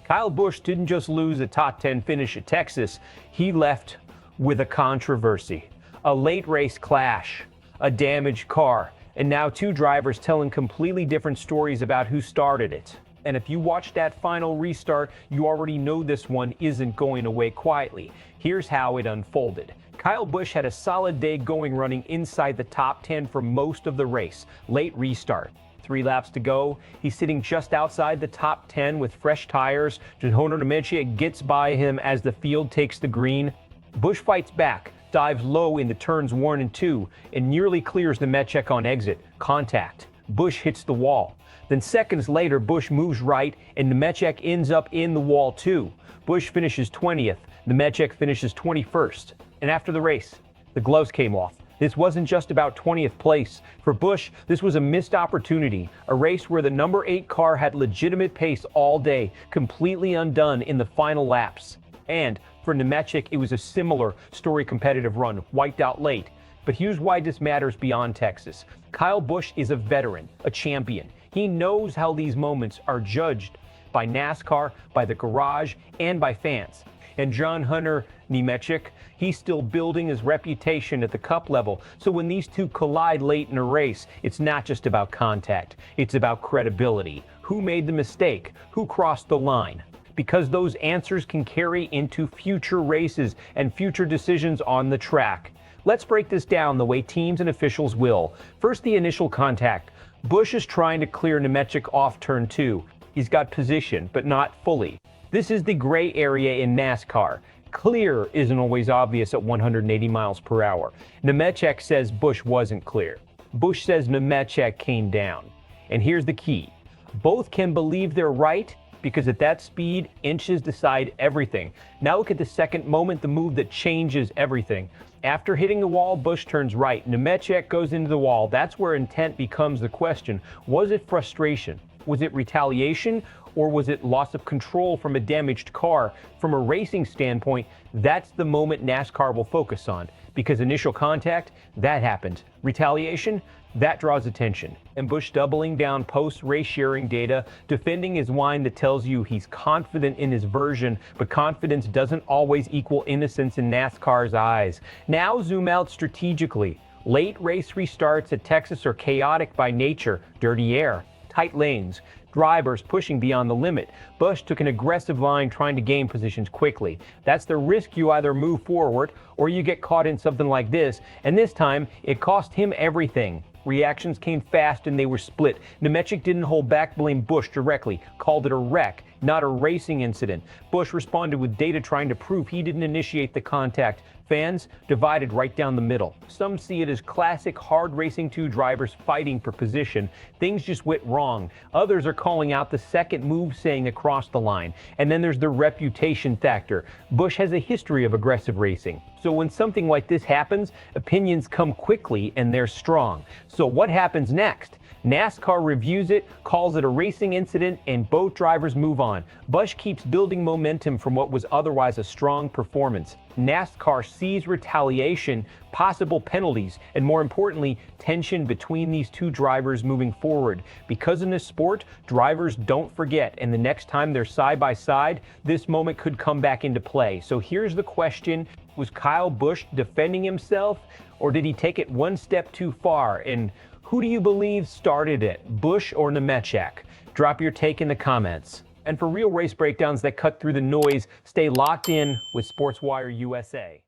Kyle Busch didn't just lose a top 10 finish at Texas, he left with a controversy, a late race clash, a damaged car, and now two drivers telling completely different stories about who started it. And if you watched that final restart, you already know this one isn't going away quietly. Here's how it unfolded. Kyle Busch had a solid day going, running inside the top 10 for most of the race. Late restart. 3 laps to go. He's sitting just outside the top 10 with fresh tires. Hunter Nemechek gets by him as the field takes the green. Busch fights back, dives low into turns 1 and 2, and nearly clears Nemechek on exit. Contact. Busch hits the wall. Then seconds later, Busch moves right, and Nemechek ends up in the wall too. Busch finishes 20th. Nemechek finishes 21st. And after the race, the gloves came off. This wasn't just about 20th place. For Busch, this was a missed opportunity, a race where the number 8 car had legitimate pace all day, completely undone in the final laps. And for Nemechek, it was a similar story competitive run, wiped out late. But here's why this matters beyond Texas. Kyle Busch is a veteran, a champion. He knows how these moments are judged by NASCAR, by the garage, and by fans. And Hunter Nemechek, he's still building his reputation at the Cup level. So when these two collide late in a race, it's not just about contact. It's about credibility. Who made the mistake? Who crossed the line? Because those answers can carry into future races and future decisions on the track. Let's break this down the way teams and officials will. First, the initial contact. Busch is trying to clear Nemechek off turn 2. He's got position, but not fully. This is the gray area in NASCAR. Clear isn't always obvious at 180 miles per hour. Nemechek says Busch wasn't clear. Busch says Nemechek came down. And here's the key. Both can believe they're right, because at that speed, inches decide everything. Now look at the second moment, the move that changes everything. After hitting the wall, Busch turns right. Nemechek goes into the wall. That's where intent becomes the question. Was it frustration? Was it retaliation? Or was it loss of control from a damaged car? From a racing standpoint, that's the moment NASCAR will focus on, because initial contact, that happened. Retaliation, that draws attention. And Busch doubling down post-race sharing data, defending his whine that tells you he's confident in his version, but confidence doesn't always equal innocence in NASCAR's eyes. Now zoom out strategically. Late race restarts at Texas are chaotic by nature, dirty air, tight lanes, drivers pushing beyond the limit. Busch took an aggressive line trying to gain positions quickly. That's the risk. You either move forward or you get caught in something like this. And this time, it cost him everything. Reactions came fast and they were split. Nemechek didn't hold back, blamed Busch directly, called it a wreck, not a racing incident. Busch responded with data trying to prove he didn't initiate the contact. Fans divided right down the middle. Some see it as classic hard racing two drivers fighting for position. Things just went wrong. Others are calling out the second move, saying across the line. And then there's the reputation factor. Busch has a history of aggressive racing. So when something like this happens, opinions come quickly and they're strong. So what happens next? NASCAR reviews it, calls it a racing incident, and both drivers move on. Busch keeps building momentum from what was otherwise a strong performance. NASCAR sees retaliation, possible penalties, and more importantly, tension between these two drivers moving forward. Because in this sport, drivers don't forget, and the next time they're side by side, this moment could come back into play. So here's the question. Was Kyle Busch defending himself, or did he take it one step too far? And who do you believe started it, Busch or Nemechek? Drop your take in the comments. And for real race breakdowns that cut through the noise, stay locked in with SportsWire USA.